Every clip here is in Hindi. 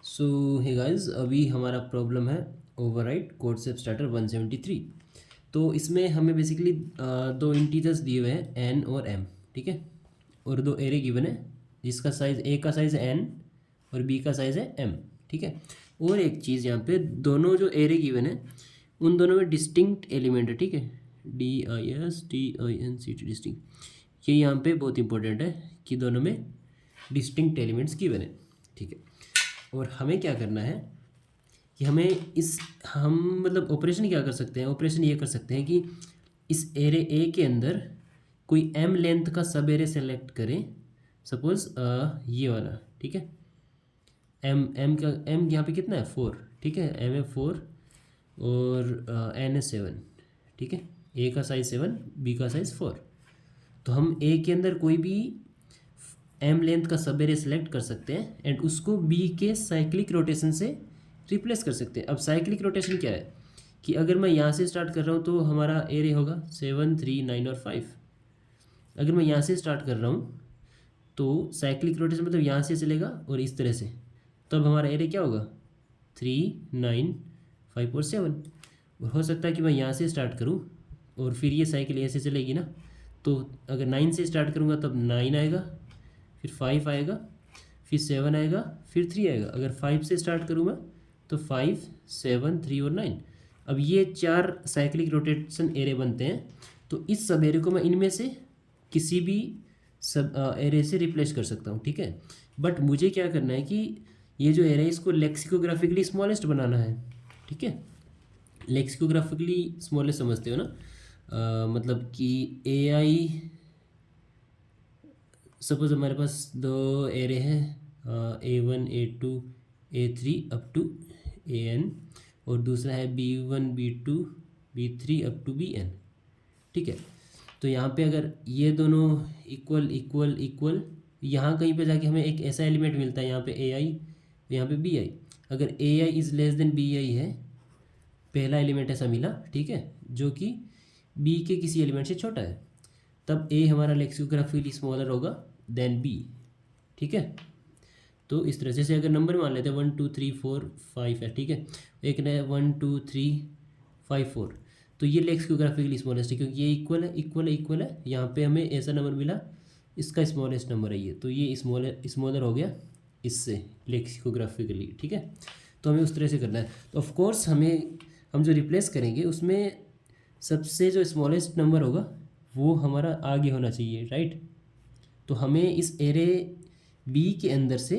सो हे गाइस, अभी हमारा प्रॉब्लम है ओवरराइड कोड सेप स्टार्टर 173। तो इसमें हमें बेसिकली दो इंटीजर्स दिए हुए हैं एन और एम, ठीक है। और दो एरे गिवन है जिसका साइज़ ए का साइज़ है एन और बी का साइज़ है एम, ठीक है। और एक चीज़ यहाँ पे दोनों जो एरे गिवन है उन दोनों में डिस्टिंक्ट एलिमेंट है, ठीक है। DISTINCT डिस्टिंक्ट, ये यहाँ पे बहुत इंपॉर्टेंट है कि दोनों में डिस्टिंक्ट एलिमेंट्स गिवन है, ठीक है। और हमें क्या करना है कि हम मतलब ऑपरेशन क्या कर सकते हैं। ऑपरेशन ये कर सकते हैं कि इस एरे ए के अंदर कोई एम लेंथ का सब एरे सेलेक्ट करें। सपोज ये वाला, ठीक है। एम यहाँ पे कितना है 4, ठीक है। एम है 4 और एन है 7, ठीक है। ए का साइज़ 7, बी का साइज़ 4। तो हम ए के अंदर कोई भी एम लेंथ का सब एरे सेलेक्ट कर सकते हैं एंड उसको बी के साइक्लिक रोटेशन से रिप्लेस कर सकते हैं। अब साइक्लिक रोटेशन क्या है कि अगर मैं यहाँ से स्टार्ट कर रहा हूँ तो हमारा एरे होगा 7, 3, 9 और 5। अगर मैं यहाँ से स्टार्ट कर रहा हूँ तो साइक्लिक रोटेशन मतलब यहाँ से चलेगा और इस तरह से, तब हमारा एरे क्या होगा 3, 9, 5 और 7। और हो सकता है कि मैं यहाँ से स्टार्ट करूँ और फिर ये साइकिल ऐसे चलेगी ना, तो अगर 9 से स्टार्ट करूँगा तब 9 आएगा, फिर 5 आएगा, फिर 7 आएगा, फिर 3 आएगा। अगर 5 से स्टार्ट करूँ मैं तो 5, 7, 3 और 9। अब ये 4 साइक्लिक रोटेशन एरे बनते हैं। तो इस सब एरे को मैं इनमें से किसी भी सब एरे से रिप्लेस कर सकता हूँ, ठीक है। बट मुझे क्या करना है कि ये जो एरे है इसको लेक्सिकोग्राफिकली स्मॉलेस्ट बनाना है, ठीक है। लेक्सिकोग्राफिकली स्मॉलेस्ट समझते हो ना, मतलब कि AI सपोज हमारे पास दो एरे हैं A1, A2, A3 up to AN और दूसरा है B1, B2, B3 up to BN, ठीक है। तो यहाँ पे अगर ये दोनों इक्वल इक्वल इक्वल, यहाँ कहीं पे जाके हमें एक ऐसा एलिमेंट मिलता है, यहाँ पे AI, यहाँ पे BI। अगर AI is less than BI है, पहला एलिमेंट ऐसा मिला, ठीक है, जो कि B के किसी एलिमेंट से छोटा है, तब A हमारा लेक्सिकोग्राफिकली स्मॉलर होगा देन B, ठीक है। तो इस तरह से अगर नंबर मान लेते हैं 1, 2, 3, 4, 5 है, ठीक है। एक ने 1, 2, 3, 5, 4, तो ये लेक्सिकोग्राफिकली स्मॉलेस्ट है क्योंकि ये इक्वल है इक्वल है इक्वल है। यहाँ पे हमें ऐसा नंबर मिला, इसका स्मॉलेस्ट नंबर है ये, तो ये स्मॉलर हो गया इससे लेक्सिकोग्राफिकली, ठीक है। तो हमें उस तरह से करना है। तो ऑफकोर्स हम जो रिप्लेस करेंगे उसमें सबसे जो स्मॉलेस्ट नंबर होगा वो हमारा आगे होना चाहिए, राइट। तो हमें इस एरे बी के अंदर से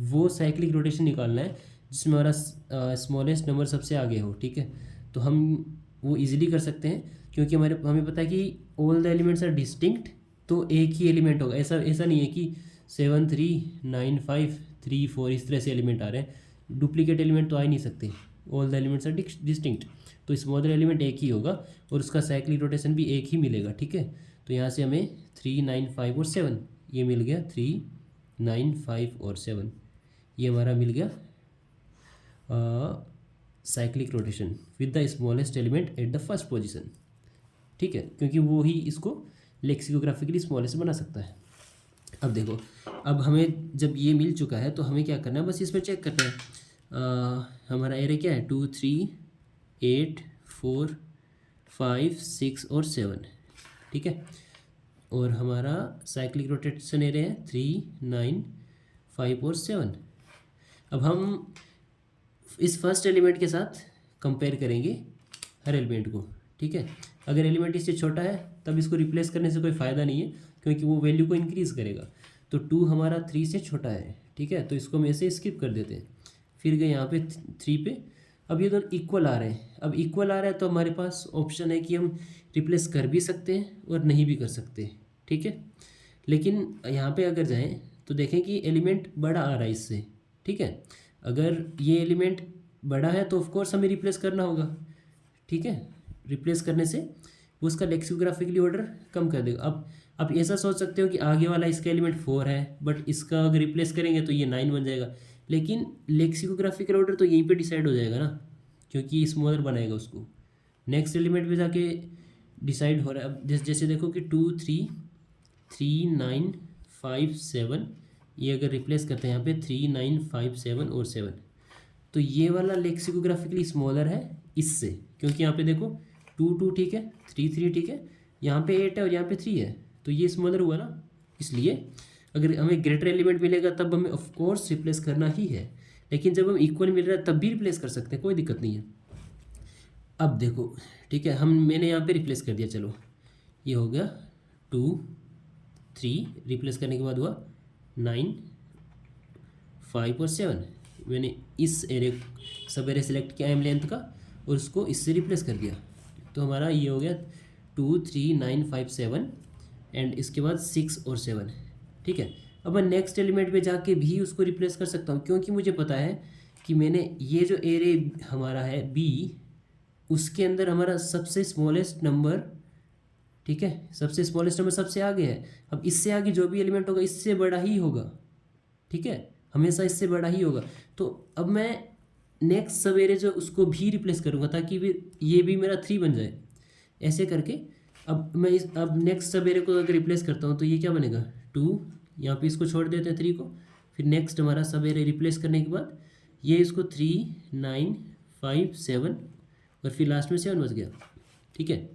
वो साइक्लिक रोटेशन निकालना है जिसमें हमारा स्मॉलेस्ट नंबर सबसे आगे हो, ठीक है। तो हम वो इजीली कर सकते हैं क्योंकि हमें पता है कि all the elements are distinct, तो एक ही एलिमेंट होगा। ऐसा नहीं है कि 7, 3, 9, 5, 3, 4 इस तरह से एलिमेंट आ रहे हैं। डुप्लीकेट एलिमेंट तो आ ही नहीं सकते, all the elements are distinct. तो स्मॉलर एलिमेंट एक ही होगा और उसका साइक्लिक रोटेशन भी एक ही मिलेगा, ठीक है। तो यहाँ से हमें 3, 9, 5 और 7 ये मिल गया। 3, 9, 5 और 7 ये हमारा मिल गया cyclic rotation with the smallest element at the first position, ठीक है, क्योंकि वो ही इसको लेक्सिकोग्राफिकली स्मॉलेस्ट बना सकता है। अब देखो, अब हमें जब ये मिल चुका है तो हमें क्या करना है, बस इस पर चेक करना है हमारा एरे क्या है 2, 3, 8, 4, 5, 6 और 7, ठीक है। और हमारा साइक्लिक रोटेशन एरे है 3, 9, 5 और 7। अब हम इस फर्स्ट एलिमेंट के साथ कंपेयर करेंगे हर एलिमेंट को, ठीक है। अगर एलिमेंट इससे छोटा है तब इसको रिप्लेस करने से कोई फ़ायदा नहीं है क्योंकि वो वैल्यू को इंक्रीज़ करेगा। तो 2 हमारा 3 से छोटा है, ठीक है, तो इसको हम ऐसे स्किप कर देते हैं। फिर गए यहाँ पे 3 पे। अब ये दोनों इक्वल आ रहे हैं। अब इक्वल आ रहा है तो हमारे पास ऑप्शन है कि हम रिप्लेस कर भी सकते हैं और नहीं भी कर सकते, ठीक है। लेकिन यहाँ पे अगर जाएं तो देखें कि एलिमेंट बड़ा आ रहा है इससे, ठीक है। अगर ये एलिमेंट बड़ा है तो ऑफकोर्स हमें रिप्लेस करना होगा, ठीक है। रिप्लेस करने से वो उसका लेक्सिकोग्राफिकली ऑर्डर कम कर देगा। अब आप ऐसा सोच सकते हो कि आगे वाला इसका एलिमेंट 4 है बट इसका अगर रिप्लेस करेंगे तो ये 9 बन जाएगा, लेकिन लेक्सिकोग्राफिकल ऑर्डर तो यहीं पे डिसाइड हो जाएगा ना, क्योंकि स्मॉलर बनाएगा उसको। नेक्स्ट एलिमेंट पे जाके डिसाइड हो रहा है। अब जैसे देखो कि 2, 3, 3, 9, 5, 7, ये अगर रिप्लेस करते हैं यहाँ पे 3, 9, 5, 7 और 7, तो ये वाला लेक्सिकोग्राफिकली स्मॉलर है इससे, क्योंकि यहाँ पे देखो 2 2 ठीक है, 3 3 ठीक है, यहाँ पे 8 है और यहाँ पे 3 है, तो ये स्मॉलर हुआ ना। इसलिए अगर हमें ग्रेटर एलिमेंट मिलेगा तब हमें ऑफ कोर्स रिप्लेस करना ही है, लेकिन जब हम इक्वल मिल रहा है तब भी रिप्लेस कर सकते हैं, कोई दिक्कत नहीं है। अब देखो ठीक है, मैंने यहाँ पे रिप्लेस कर दिया, चलो ये हो गया 2 3, रिप्लेस करने के बाद हुआ 9 5 और 7। मैंने इस एरे सब एरे सेलेक्ट किया एम लेंथ का और उसको इससे रिप्लेस कर दिया, तो हमारा ये हो गया 2 3 9 5 7 एंड इसके बाद 6 और 7, ठीक है। अब मैं नेक्स्ट एलिमेंट पे जाके भी उसको रिप्लेस कर सकता हूँ, क्योंकि मुझे पता है कि मैंने ये जो एरे हमारा है बी, उसके अंदर हमारा सबसे स्मॉलेस्ट नंबर, ठीक है, सबसे स्मॉलेस्ट नंबर सबसे आगे है। अब इससे आगे जो भी एलिमेंट होगा इससे बड़ा ही होगा, ठीक है, हमेशा इससे बड़ा ही होगा। तो अब मैं नेक्स्ट सवेरे जो उसको भी रिप्लेस करूँगा ताकि ये भी मेरा 3 बन जाए। ऐसे करके अब मैं अब नेक्स्ट सवेरे को अगर रिप्लेस करता हूँ तो ये क्या बनेगा 2, यहाँ पे इसको छोड़ देते हैं 3 को, फिर नेक्स्ट हमारा सवेरे रिप्लेस करने के बाद ये इसको 3 9 5 7 और फिर लास्ट में 7 बच गया, ठीक है।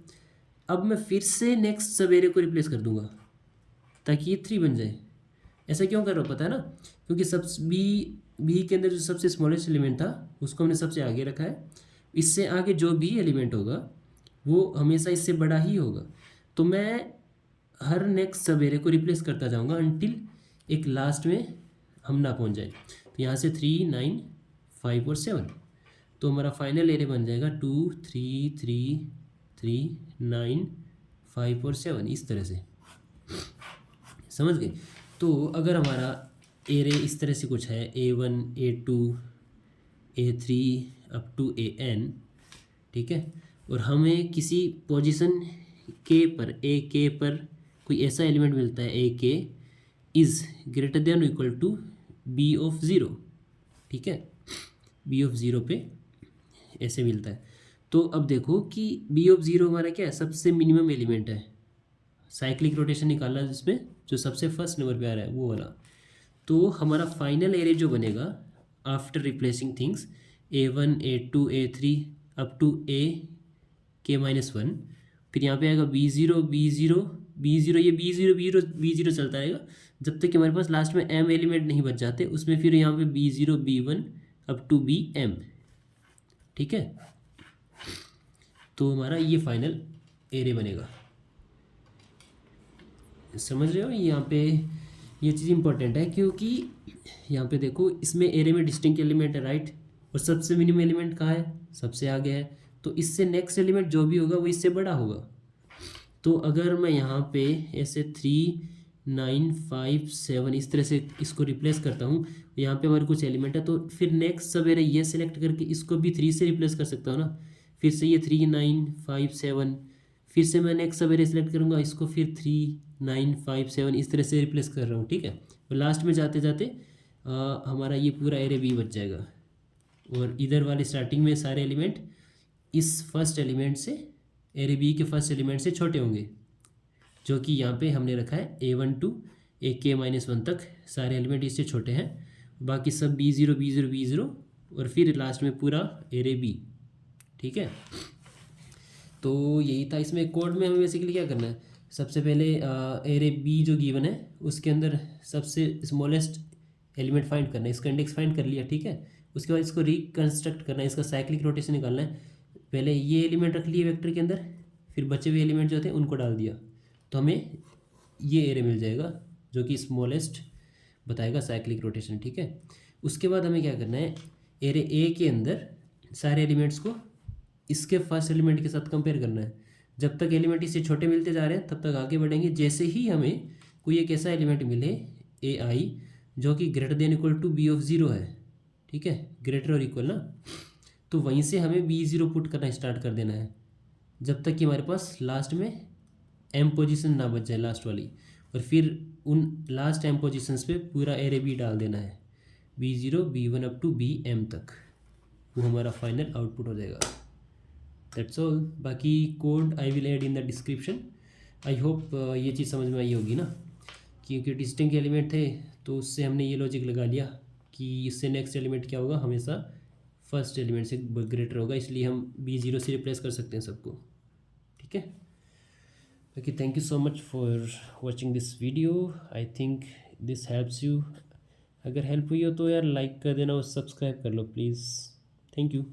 अब मैं फिर से नेक्स्ट सवेरे को रिप्लेस कर दूंगा ताकि ये 3 बन जाए। ऐसा क्यों कर रहा हूँ पता है ना, क्योंकि सब बी के अंदर जो सबसे स्मॉलेस्ट एलिमेंट था उसको हमने सबसे आगे रखा है, इससे आगे जो भी एलिमेंट होगा वो हमेशा इससे बड़ा ही होगा। तो मैं हर नेक्स्ट सवेरे को रिप्लेस करता जाऊँगा अंटिल एक लास्ट में हम ना पहुँच जाए। तो यहाँ से 3 9 5 और 7, तो हमारा फाइनल एरे बन जाएगा 2 3 3 3 9 5 और 7, इस तरह से, समझ गए। तो अगर हमारा एरे इस तरह से कुछ है A1 A2 A3 up to AN, ठीक है, और हमें किसी पोजीशन के पर कोई ऐसा एलिमेंट मिलता है AK is greater than equal to B of 0, ठीक है, B ऑफ 0 पे ऐसे मिलता है। तो अब देखो कि B ऑफ 0 हमारा क्या है, सबसे मिनिमम एलिमेंट है, साइक्लिक रोटेशन निकालना जिसमें जो सबसे फर्स्ट नंबर पे आ रहा है वो वाला। तो हमारा फाइनल एरे जो बनेगा after replacing things A1 A2 A3 up to AK-1, फिर यहाँ पे आएगा B0 B0 B0, ये B0 चलता रहेगा जब तक कि हमारे पास लास्ट में M एलिमेंट नहीं बच जाते, उसमें फिर यहाँ पे B0 B1 up to BM, ठीक है। तो हमारा ये फाइनल एरे बनेगा, समझ रहे हो। यहाँ पे ये चीज़ इंपॉर्टेंट है क्योंकि यहाँ पे देखो इसमें एरे में डिस्टिंक्ट एलिमेंट है, राइट, और सबसे मिनिमम एलिमेंट कहाँ है, सबसे आगे है, तो इससे नेक्स्ट एलिमेंट जो भी होगा वो इससे बड़ा होगा। तो अगर मैं यहाँ पे ऐसे 3 9 5 7 इस तरह से इसको रिप्लेस करता हूँ, यहाँ पे हमारे कुछ एलिमेंट है, तो फिर नेक्स्ट सवेरे ये सिलेक्ट करके इसको भी 3 से रिप्लेस कर सकता हूँ ना, फिर से ये 3 9 5 7, फिर से मैं नेक्स्ट सवेरे सिलेक्ट करूँगा इसको, फिर 3 9 5 7 इस तरह से रिप्लेस कर रहा हूँ, ठीक है। और लास्ट में जाते जाते हमारा ये पूरा एरे बी बच जाएगा, और इधर वाले स्टार्टिंग में सारे एलिमेंट इस फर्स्ट एलिमेंट से, एरे बी के फर्स्ट एलिमेंट से छोटे होंगे, जो कि यहाँ पे हमने रखा है A1 टू AK-1 तक सारे एलिमेंट इससे छोटे हैं, बाकी सब B0 B0 B0 और फिर लास्ट में पूरा एरे बी, ठीक है। तो यही था इसमें। कोड में हमें बेसिकली क्या करना है, सबसे पहले एरे बी जो गिवन है उसके अंदर सबसे स्मॉलेस्ट एलिमेंट फाइंड करना है, इसका इंडेक्स फाइंड कर लिया, ठीक है। उसके बाद इसको रिकन्स्ट्रक्ट करना है, इसका साइक्लिक रोटेशन निकालना है। पहले ये एलिमेंट रख लिए वेक्टर के अंदर, फिर बचे हुए एलिमेंट जो थे उनको डाल दिया, तो हमें ये एरे मिल जाएगा जो कि स्मॉलेस्ट बताएगा साइक्लिक रोटेशन, ठीक है। उसके बाद हमें क्या करना है, एरे ए के अंदर सारे एलिमेंट्स को इसके फर्स्ट एलिमेंट के साथ कंपेयर करना है। जब तक एलिमेंट इससे छोटे मिलते जा रहे हैं तब तक आगे बढ़ेंगे। जैसे ही हमें कोई एक ऐसा एलिमेंट मिले AI जो कि greater than equal to B of 0 है, ठीक है, ग्रेटर और इक्वल ना, तो वहीं से हमें B0 पुट करना स्टार्ट कर देना है जब तक कि हमारे पास लास्ट में M पोजीशन ना बच जाए लास्ट वाली, और फिर उन लास्ट M पोजीशंस पे पूरा एरे B डाल देना है, B0 B1 up to BM तक, वो हमारा फाइनल आउटपुट हो जाएगा। That's all. बाकी code I will add in the description. I hope ये चीज़ समझ में आई होगी ना, क्योंकि डिस्टिंक्ट एलिमेंट थे तो उससे हमने ये लॉजिक लगा लिया कि इससे नेक्स्ट एलिमेंट क्या होगा, हमेशा फर्स्ट एलिमेंट से ग्रेटर होगा, इसलिए हम B0 से रिप्लेस कर सकते हैं सबको। ठीक है, okay, thank you so much for watching this video. I think this helps you. अगर हेल्प हुई हो तो यार लाइक कर देना और सब्सक्राइब कर लो प्लीज़। Thank you.